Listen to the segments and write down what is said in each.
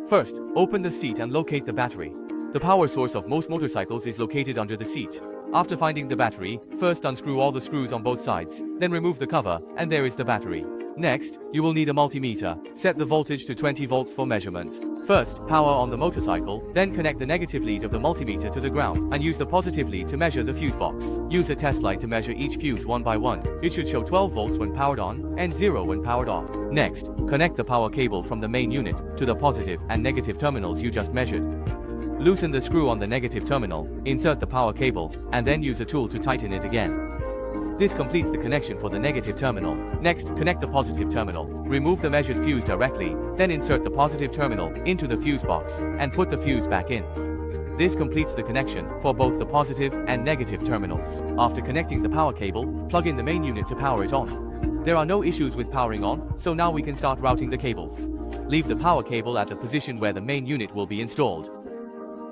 First, open the seat and locate the battery. The power source of most motorcycles is located under the seat. After finding the battery, first unscrew all the screws on both sides, then remove the cover, and there is the battery. Next, you will need a multimeter. Set the voltage to 20 volts for measurement. First, power on the motorcycle, then connect the negative lead of the multimeter to the ground, and use the positive lead to measure the fuse box. Use a test light to measure each fuse one by one. It should show 12 volts when powered on, and 0 when powered off. Next, connect the power cable from the main unit to the positive and negative terminals you just measured. Loosen the screw on the negative terminal, insert the power cable, and then use a tool to tighten it again. This completes the connection for the negative terminal. Next, connect the positive terminal. Remove the measured fuse directly, then insert the positive terminal into the fuse box, and put the fuse back in. This completes the connection for both the positive and negative terminals. After connecting the power cable, plug in the main unit to power it on. There are no issues with powering on, so now we can start routing the cables. Leave the power cable at the position where the main unit will be installed.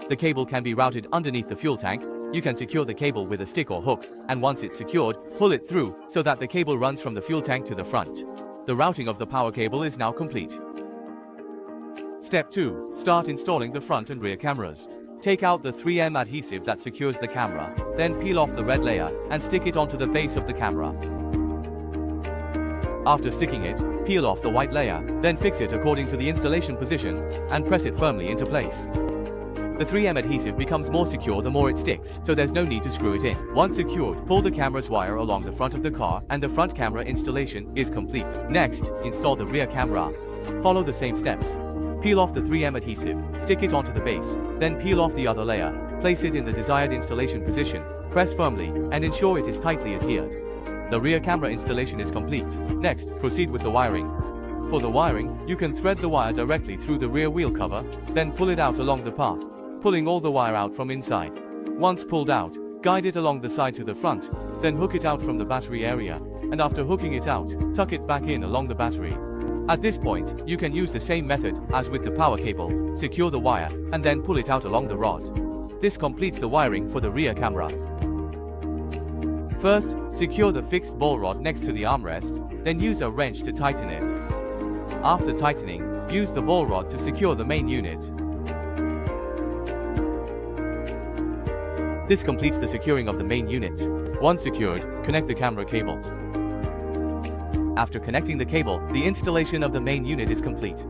The cable can be routed underneath the fuel tank. You can secure the cable with a stick or hook, and once it's secured, pull it through so that the cable runs from the fuel tank to the front. The routing of the power cable is now complete. Step 2. Start installing the front and rear cameras. Take out the 3M adhesive that secures the camera, then peel off the red layer and stick it onto the base of the camera. After sticking it, peel off the white layer, then fix it according to the installation position and press it firmly into place. The 3M adhesive becomes more secure the more it sticks, so there's no need to screw it in. Once secured, pull the camera's wire along the front of the car and the front camera installation is complete. Next, install the rear camera. Follow the same steps. Peel off the 3M adhesive, stick it onto the base, then peel off the other layer, place it in the desired installation position, press firmly, and ensure it is tightly adhered. The rear camera installation is complete. Next, proceed with the wiring. For the wiring, you can thread the wire directly through the rear wheel cover, then pull it out along the path, pulling all the wire out from inside. Once pulled out, guide it along the side to the front, then hook it out from the battery area, and after hooking it out, tuck it back in along the battery. At this point, you can use the same method as with the power cable, secure the wire, and then pull it out along the rod. This completes the wiring for the rear camera. First, secure the fixed ball rod next to the armrest, then use a wrench to tighten it. After tightening, use the ball rod to secure the main unit. This completes the securing of the main unit. Once secured, connect the camera cable. After connecting the cable, the installation of the main unit is complete.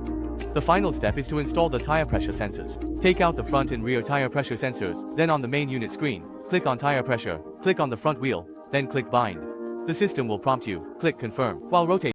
The final step is to install the tire pressure sensors. Take out the front and rear tire pressure sensors, then on the main unit screen, click on tire pressure, click on the front wheel, then click bind. The system will prompt you, click confirm, while rotating.